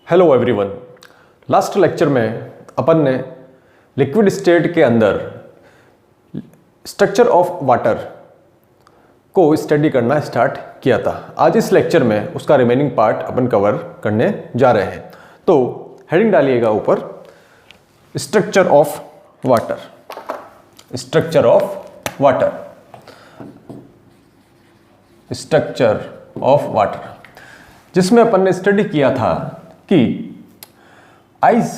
Hello everyone. Last lecture में अपन ने liquid state के अंदर स्ट्रक्चर ऑफ वाटर को स्टडी करना स्टार्ट किया था। आज इस लेक्चर में उसका रिमेनिंग पार्ट अपन कवर करने जा रहे हैं। तो हेडिंग डालिएगा ऊपर, structure of water. Structure of water, structure of water, जिसमें अपन ने स्टडी किया था कि आइस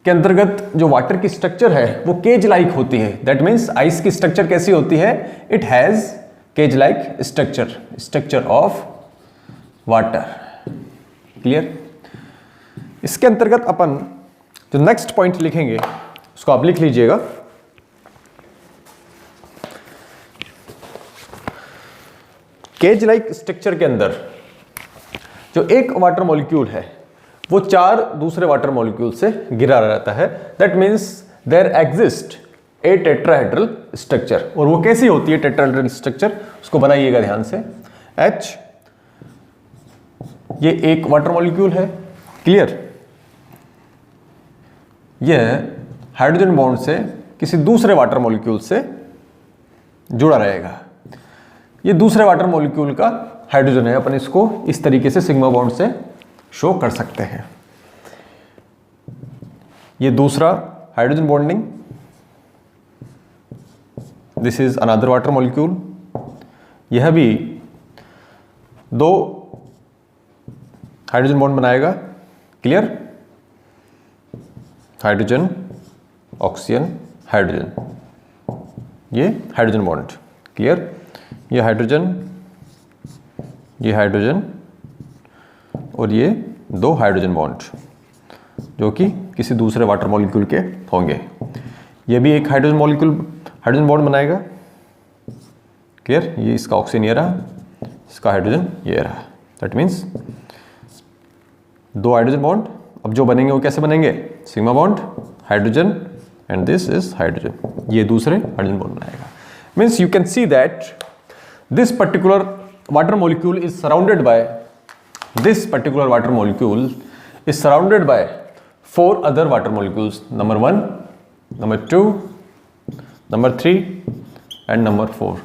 के अंतर्गत जो वाटर की स्ट्रक्चर है वो केज लाइक होती है। दैट मीन्स आइस की स्ट्रक्चर कैसी होती है? It has cage like structure, structure of water. Clear? इसके अंतर्गत अपन जो नेक्स्ट पॉइंट लिखेंगे उसको आप लिख लीजिएगा। केज लाइक स्ट्रक्चर के अंदर जो एक वाटर मॉलिक्यूल है वो चार दूसरे वाटर मॉलिक्यूल से घिरा रहता है। That means there exist a tetrahedral structure. और वो कैसी होती है टेट्राहेड्रल स्ट्रक्चर? उसको बनाइएगा ध्यान से। H ये एक वाटर मॉलिक्यूल है। क्लियर? यह हाइड्रोजन बॉन्ड से किसी दूसरे वाटर मॉलिक्यूल से जुड़ा रहेगा। ये दूसरे वाटर मॉलिक्यूल का हाइड्रोजन है। अपन इसको इस तरीके से सिग्मा बॉन्ड से शो कर सकते हैं। ये दूसरा hydrogen bonding, this is another water molecule. यह भी दो हाइड्रोजन बॉन्ड बनाएगा। क्लियर? हाइड्रोजन, ऑक्सीजन, हाइड्रोजन, ये हाइड्रोजन बॉन्ड। क्लियर? ये हाइड्रोजन, ये हाइड्रोजन और ये दो हाइड्रोजन बॉन्ड जो कि किसी दूसरे वाटर मॉलिक्यूल के होंगे। ये भी एक हाइड्रोजन मॉलिक्यूल, हाइड्रोजन बॉन्ड बनाएगा। क्लियर? ये इसका ऑक्सीजन ये रहा, इसका हाइड्रोजन ये रहा। दैट मीन्स दो हाइड्रोजन बॉन्ड अब जो बनेंगे वो कैसे बनेंगे? Sigma bond, hydrogen and this is hydrogen. ये दूसरे हाइड्रोजन बॉन्ड बनाएगा। Means you can see that this particular water molecule is surrounded by four other water molecules, number 1, number 2, number 3 and number 4.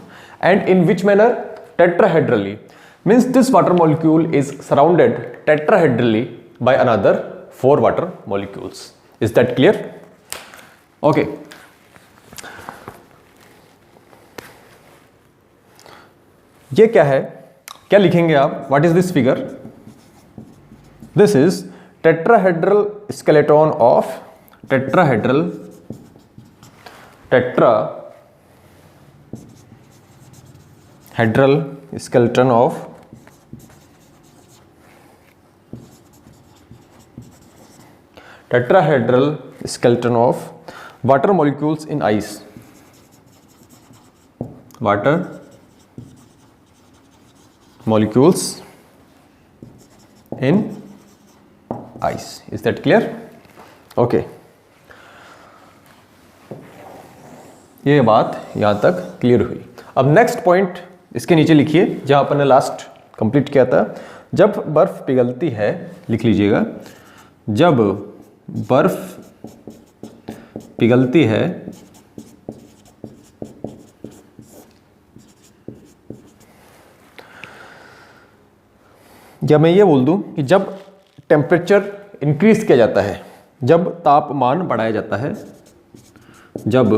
And in which manner? Tetrahedrally. Means this water molecule is surrounded tetrahedrally by another 4 water molecules. Is that clear? Okay. ये क्या है? क्या लिखेंगे आप? What is this figure? This is tetrahedral skeleton of tetrahedral skeleton of tetrahedral skeleton of water molecules in ice. Water molecules in ice. Is that clear? Okay. ये बात यहां तक क्लियर हुई। अब नेक्स्ट पॉइंट इसके नीचे लिखिए जहां अपन ने लास्ट कंप्लीट किया था। जब बर्फ पिघलती है, लिख लीजिएगा, जब बर्फ पिघलती है या मैं ये बोल दूं कि जब टेम्परेचर इंक्रीज किया जाता है, जब तापमान बढ़ाया जाता है, जब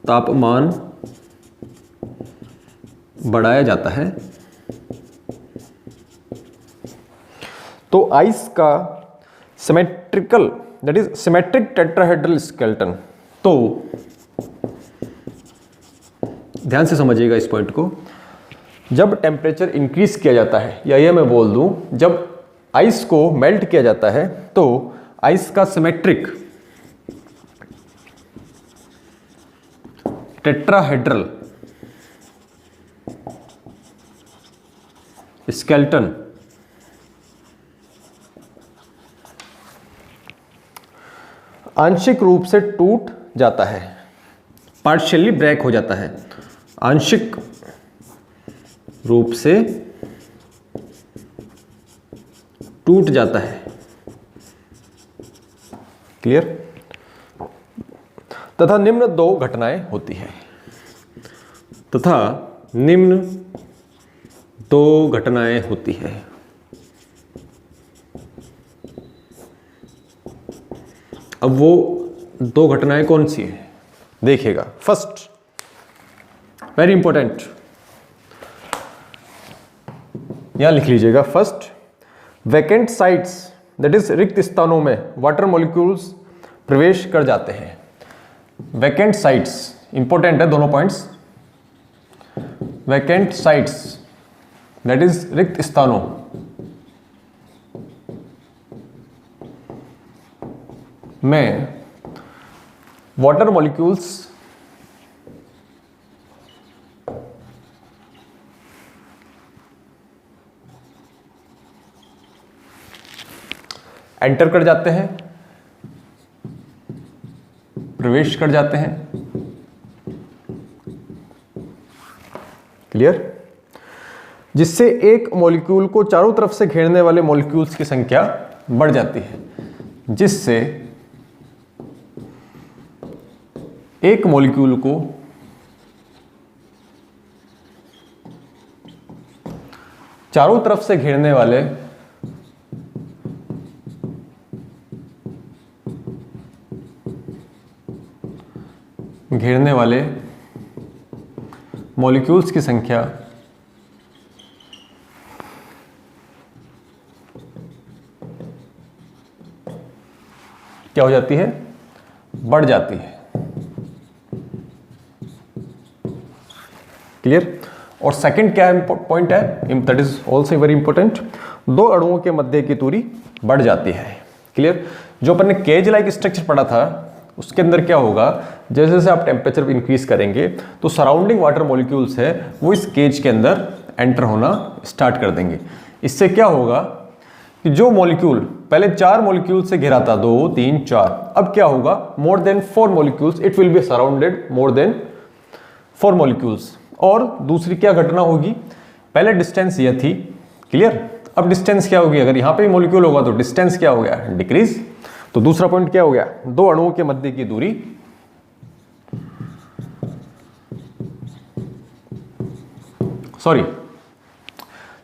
तापमान बढ़ाया जाता है तो आइस का symmetrical, that is symmetric tetrahedral skeleton. तो ध्यान से समझिएगा इस पॉइंट को। जब टेम्परेचर इंक्रीज किया जाता है, या ये मैं बोल दूं जब आइस को मेल्ट किया जाता है तो आइस का सिमेट्रिक टेट्राहेड्रल स्केलेटन आंशिक रूप से टूट जाता है, पार्शियली ब्रेक हो जाता है। आंशिक रूप से टूट जाता है। क्लियर। तथा निम्न दो घटनाएं होती है, तथा निम्न दो घटनाएं होती है। अब वो दो घटनाएं कौन सी है देखिएगा। फर्स्ट, वेरी इंपॉर्टेंट, यहां लिख लीजिएगा। First, vacant sites that is रिक्त स्थानों में वाटर मॉलिक्यूल्स प्रवेश कर जाते हैं। वैकेंट साइट्स इंपॉर्टेंट है दोनों points. Vacant sites that is रिक्त स्थानों में वाटर मॉलिक्यूल्स एंटर कर जाते हैं, प्रवेश कर जाते हैं। क्लियर। जिससे एक मॉलिक्यूल को चारों तरफ से घेरने वाले मॉलिक्यूल्स की संख्या बढ़ जाती है। जिससे एक मॉलिक्यूल को चारों तरफ से घेरने वाले मॉलिक्यूल्स की संख्या क्या हो जाती है? बढ़ जाती है। क्लियर। और सेकंड क्या पॉइंट है, that is also very important, दो अणुओं के मध्य की दूरी बढ़ जाती है। क्लियर। जो अपन ने केज लाइक स्ट्रक्चर पढ़ा था उसके अंदर क्या होगा, जैसे जैसे आप टेम्परेचर इंक्रीज करेंगे तो सराउंडिंग वाटर मॉलिक्यूल्स है वो इस केज के अंदर एंटर होना स्टार्ट कर देंगे। इससे क्या होगा कि जो मॉलिक्यूल पहले 4 मॉलिक्यूल से घिरा था, 2 3 4, अब क्या होगा, more than 4 molecules, it will be surrounded more than 4 molecules. और दूसरी क्या घटना होगी, पहले डिस्टेंस यह थी। क्लियर। अब डिस्टेंस क्या होगी, अगर यहां पे मॉलिक्यूल होगा तो डिस्टेंस क्या हो गया, डिक्रीज। तो दूसरा पॉइंट क्या हो गया, दो अणुओं के मध्य की दूरी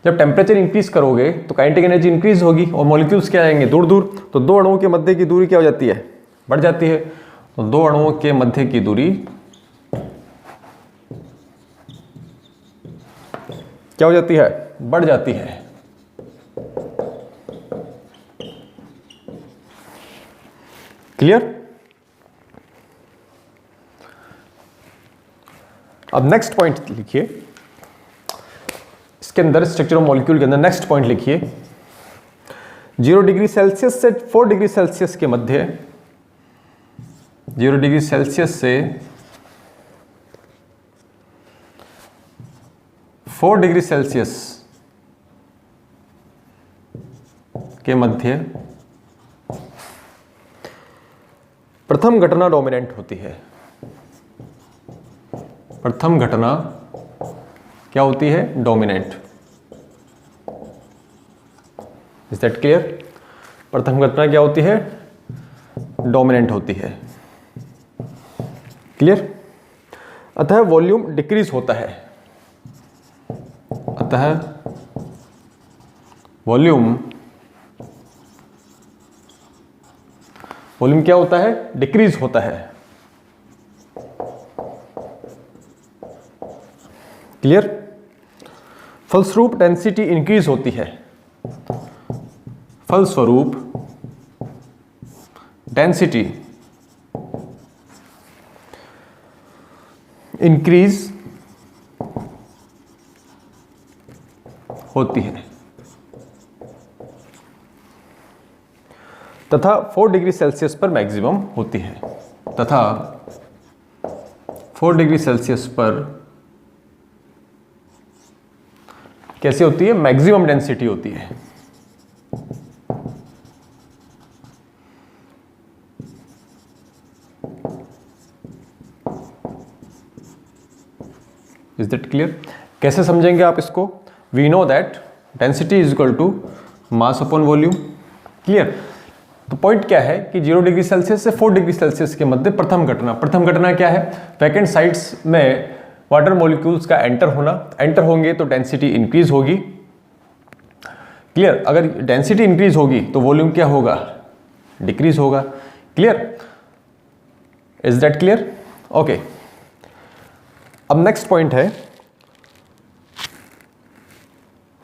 जब टेम्परेचर इंक्रीज करोगे तो काइनेटिक एनर्जी इंक्रीज होगी और मॉलिक्यूल्स क्या आएंगे, दूर दूर। तो दो अणुओं के मध्य की दूरी क्या हो जाती है, बढ़ जाती है। तो दो अणुओं के मध्य की दूरी क्या हो जाती है, बढ़ जाती है। क्लियर। अब नेक्स्ट पॉइंट लिखिए, इसके अंदर स्ट्रक्चर ऑफ मॉलिक्यूल के अंदर नेक्स्ट पॉइंट लिखिए, 0 डिग्री सेल्सियस से 4 डिग्री सेल्सियस के मध्य, 0 डिग्री सेल्सियस से 4 डिग्री सेल्सियस के मध्य प्रथम घटना डोमिनेंट होती है। प्रथम घटना क्या होती है, डोमिनेंट। Is that clear. प्रथम घटना क्या होती है, डोमिनेंट होती है। क्लियर। अतः वॉल्यूम डिक्रीज होता है, अतः वॉल्यूम क्या होता है, डिक्रीज होता है। क्लियर। फलस्वरूप डेंसिटी इंक्रीज होती है, फलस्वरूप डेंसिटी इंक्रीज होती है तथा 4 डिग्री सेल्सियस पर मैक्सिमम होती है, तथा 4 डिग्री सेल्सियस पर कैसे होती है, मैक्सिमम डेंसिटी होती है। Is that clear. कैसे समझेंगे आप इसको, we know that density is equal to mass upon volume. Clear. तो पॉइंट क्या है कि 0 डिग्री सेल्सियस से 4 डिग्री सेल्सियस के मध्य प्रथम घटना क्या है, वैकेंट साइट्स में वाटर मॉलिक्यूल्स का एंटर होंगे तो डेंसिटी इंक्रीज होगी। क्लियर। अगर डेंसिटी इंक्रीज होगी तो वॉल्यूम क्या होगा, डिक्रीज होगा। Clear, is that clear? Okay, अब नेक्स्ट पॉइंट है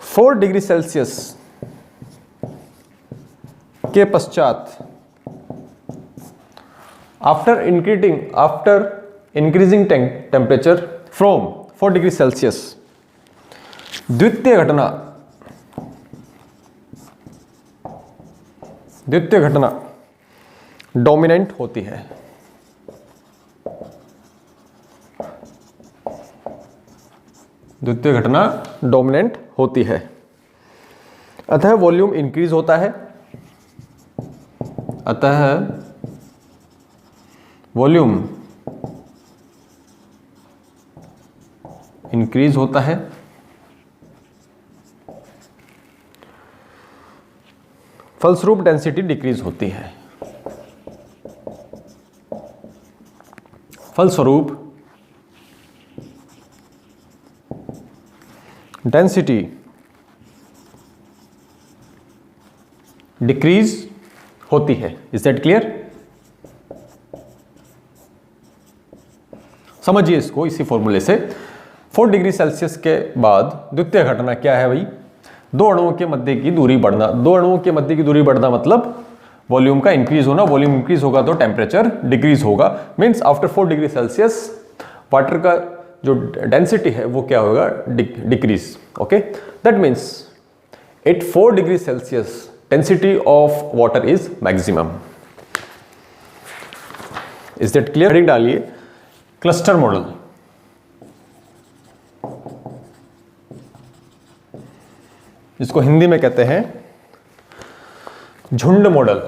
4 डिग्री सेल्सियस के पश्चात after increasing temperature from 4 degree Celsius द्वितीय घटना डोमिनेंट होती है। द्वितीय घटना डोमिनेंट होती है, अतः वॉल्यूम इंक्रीज होता है। अतः वॉल्यूम इंक्रीज होता है, फलस्वरूप डेंसिटी डिक्रीज होती है। फलस्वरूप डेंसिटी डिक्रीज होती है। Is that clear? समझिए इसको इसी फॉर्मूले से। 4 डिग्री सेल्सियस के बाद द्वितीय घटना क्या है भाई, दो अणुओं के मध्य की दूरी बढ़ना। दो अणुओं के मध्य की दूरी बढ़ना मतलब वॉल्यूम का इंक्रीज होना। वॉल्यूम इंक्रीज होगा तो टेम्परेचर डिक्रीज होगा। Means after 4 degree Celsius water का जो डेंसिटी है वो क्या होगा, decrease. Okay, that means at 4 degree Celsius density of water is maximum. Is that clear? Heading डालिए क्लस्टर मॉडल। इसको हिंदी में कहते हैं झुंड मॉडल।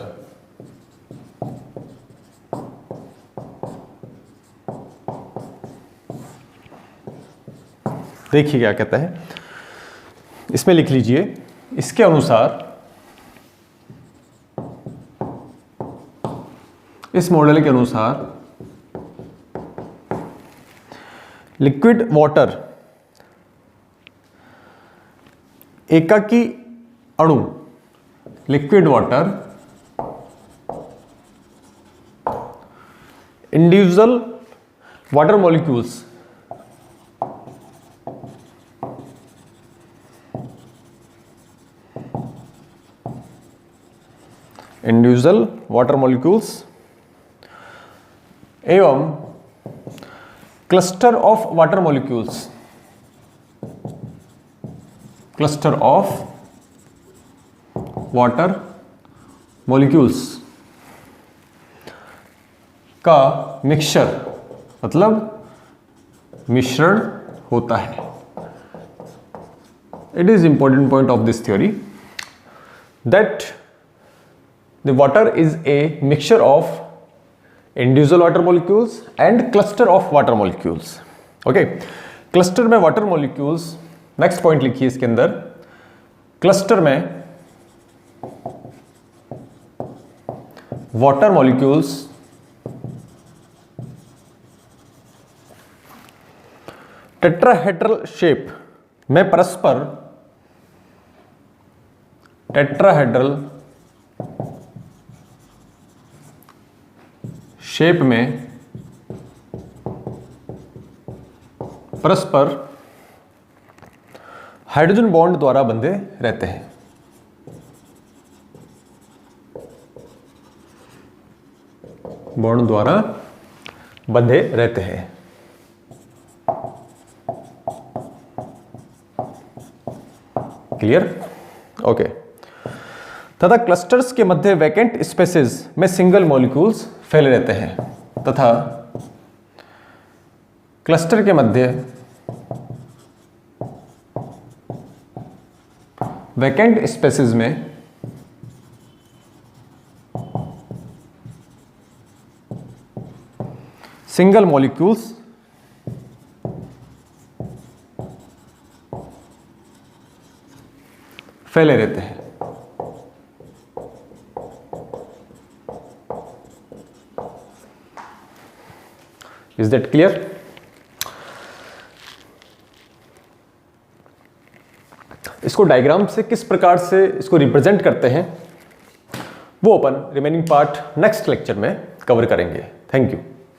देखिए क्या कहता है, इसमें लिख लीजिए, इसके अनुसार इस मॉडल के अनुसार लिक्विड वाटर एकाकी अणु, liquid water individual water molecules एवं क्लस्टर ऑफ वाटर मॉलिक्यूल्स का मिक्सचर मतलब मिश्रण होता है। It is important point of this theory that the water is a mixture of individual water molecules and cluster of water molecules. Okay, cluster में water molecules, next point लिखिए इसके अंदर, cluster में वाटर मॉलिक्यूल्स टेट्राहेड्रल शेप में परस्पर tetrahedral shape में परस्पर hydrogen bond द्वारा बंधे रहते हैं। बॉन्ड द्वारा बंधे रहते हैं। क्लियर? ओके। तथा क्लस्टर्स के मध्य वैकेंट स्पेसेस में सिंगल मॉलिक्यूल्स फैले रहते हैं तथा क्लस्टर के मध्य वैकेंट स्पेसेस में सिंगल मॉलिक्यूल्स फैले रहते हैं। Is that clear? इसको डायग्राम से किस प्रकार से इसको रिप्रेजेंट करते हैं वो अपन रिमेनिंग पार्ट नेक्स्ट लेक्चर में कवर करेंगे। Thank you.